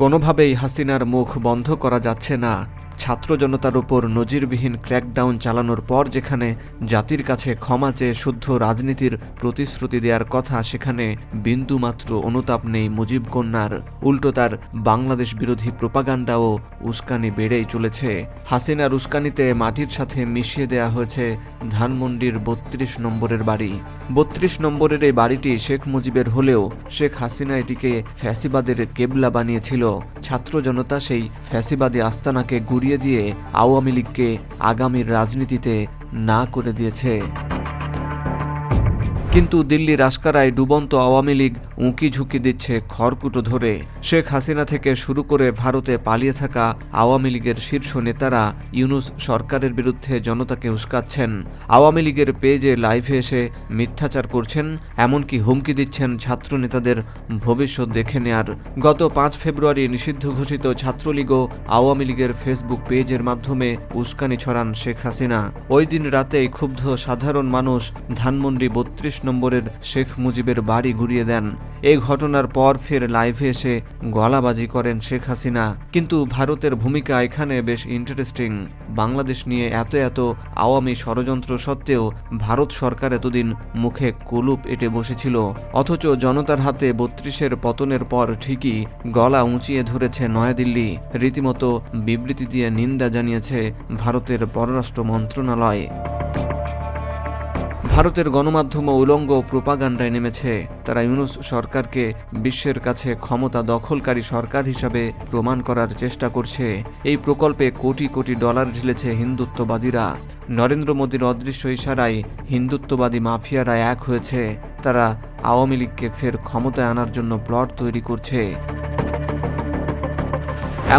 কোনোভাবেই হাসিনার মুখ বন্ধ করা যাচ্ছে না। ছাত্র জনতার উপর নজিরবিহীন ক্র্যাকডাউন চালানোর পর যেখানে জাতির কাছে ক্ষমা চেয়ে শুদ্ধ রাজনীতির প্রতিশ্রুতি দেওয়ার কথা, সেখানে বিন্দুমাত্র অনুতাপ নেই মুজিব কন্যার। উল্টো তার বাংলাদেশ বিরোধী প্রোপাগান্ডা ও উস্কানি বেড়েই চলেছে। হাসিনার উস্কানিতে মাটির সাথে মিশিয়ে দেয়া হয়েছে ধানমন্ডির ৩২ নম্বরের বাড়ি। ৩২ নম্বরের এই বাড়িটি শেখ মুজিবের হলেও শেখ হাসিনা এটিকে ফ্যাসিবাদের কেবলা বানিয়েছিল। ছাত্র জনতা সেই ফ্যাসিবাদী আস্তানাকে গুড়িয়ে দিয়ে আওয়ামী লীগকে আগামীর রাজনীতিতে না করে দিয়েছে। কিন্তু দিল্লির আশকারায় ডুবন্ত আওয়ামী লীগ উঁকি ঝুঁকি দিচ্ছে খড়কুটো ধরে। শেখ হাসিনা থেকে শুরু করে ভারতে পালিয়ে থাকা আওয়ামী লীগের শীর্ষ নেতারা ইউনূস সরকারের বিরুদ্ধে জনতাকে উস্কাচ্ছেন। আওয়ামী লীগের পেজে লাইভে এসে মিথ্যাচার করছেন, এমনকি হুমকি দিচ্ছেন ছাত্র নেতাদের ভবিষ্যৎ দেখে নেয়ার। গত ৫ ফেব্রুয়ারি নিষিদ্ধ ঘোষিত ছাত্রলীগ ও আওয়ামী লীগের ফেসবুক পেজের মাধ্যমে উস্কানি ছড়ান শেখ হাসিনা। ওই দিন রাতেই ক্ষুব্ধ সাধারণ মানুষ ধানমন্ডি ৩২ নম্বরের শেখ মুজিবের বাড়ি ঘুরিয়ে দেন। এই ঘটনার পর ফের লাইভে এসে গলাবাজি করেন শেখ হাসিনা। কিন্তু ভারতের ভূমিকা এখানে বেশ ইন্টারেস্টিং। বাংলাদেশ নিয়ে এত আওয়ামী ষড়যন্ত্র সত্ত্বেও ভারত সরকার এতদিন মুখে কুলুপ এঁটে বসেছিল, অথচ জনতার হাতে ৩২-এর পতনের পর ঠিকই গলা উঁচিয়ে ধরেছে নয়াদিল্লি। রীতিমতো বিবৃতি দিয়ে নিন্দা জানিয়েছে ভারতের পররাষ্ট্র মন্ত্রণালয়। ভারতের গণমাধ্যম উলঙ্গ প্রোপাগান্ডায় নেমেছে। তারা ইউনূস সরকারকে বিশ্বের কাছে ক্ষমতা দখলকারী সরকার হিসাবে প্রমাণ করার চেষ্টা করছে। এই প্রকল্পে কোটি কোটি ডলার ঢেলেছে হিন্দুত্ববাদীরা। নরেন্দ্র মোদীর অদৃশ্য ইশারায় হিন্দুত্ববাদী মাফিয়ারা এক হয়েছে। তারা আওয়ামী লীগকে ফের ক্ষমতায় আনার জন্য প্লট তৈরি করছে।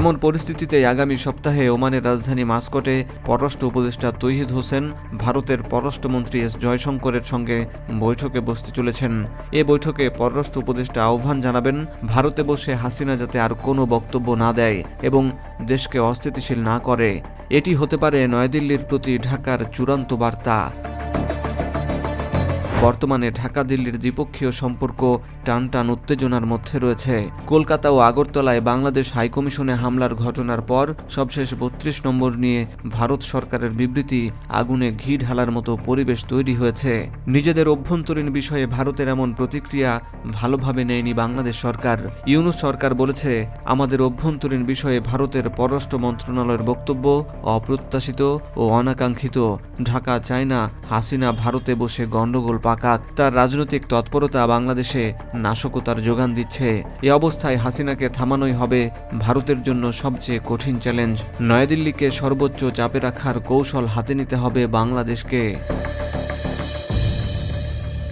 এমন পরিস্থিতিতে আগামী সপ্তাহে ওমানের রাজধানী মাস্কটে পররাষ্ট্র উপদেষ্টা তৌহিদ হোসেন ভারতের পররাষ্ট্রমন্ত্রী এস জয়শঙ্করের সঙ্গে বৈঠকে বসতে চলেছেন। এ বৈঠকে পররাষ্ট্র উপদেষ্টা আহ্বান জানাবেন ভারতে বসে হাসিনা যাতে আর কোনো বক্তব্য না দেয় এবং দেশকে অস্থিতিশীল না করে। এটি হতে পারে নয়াদিল্লির প্রতি ঢাকার চূড়ান্ত বার্তা। বর্তমানে ঢাকা দিল্লির দ্বিপক্ষীয় সম্পর্ক টানটান উত্তেজনার মধ্যে রয়েছে। কলকাতা ও আগরতলায় বাংলাদেশ হাইকমিশনে হামলার ঘটনার পর সবশেষ ৩২ নম্বর নিয়ে ভারত সরকারের বিবৃতি আগুনে ঘি ঢালার মতো পরিবেশ তৈরি হয়েছে। নিজেদের অভ্যন্তরীণ বিষয়ে ভারতের এমন প্রতিক্রিয়া ভালোভাবে নেয়নি বাংলাদেশ সরকার। ইউনূস সরকার বলেছে, আমাদের অভ্যন্তরীণ বিষয়ে ভারতের পররাষ্ট্র মন্ত্রণালয়ের বক্তব্য অপ্রত্যাশিত ও অনাকাঙ্ক্ষিত। ঢাকা চায় না হাসিনা ভারতে বসে গণ্ডগোল পাকাক। তার রাজনৈতিক তৎপরতা বাংলাদেশে নাশকতার যোগান দিচ্ছে। এ অবস্থায় হাসিনাকে থামানোই হবে ভারতের জন্য সবচেয়ে কঠিন চ্যালেঞ্জ। নয়াদিল্লিকে সর্বোচ্চ চাপে রাখার কৌশল হাতে নিতে হবে বাংলাদেশকে।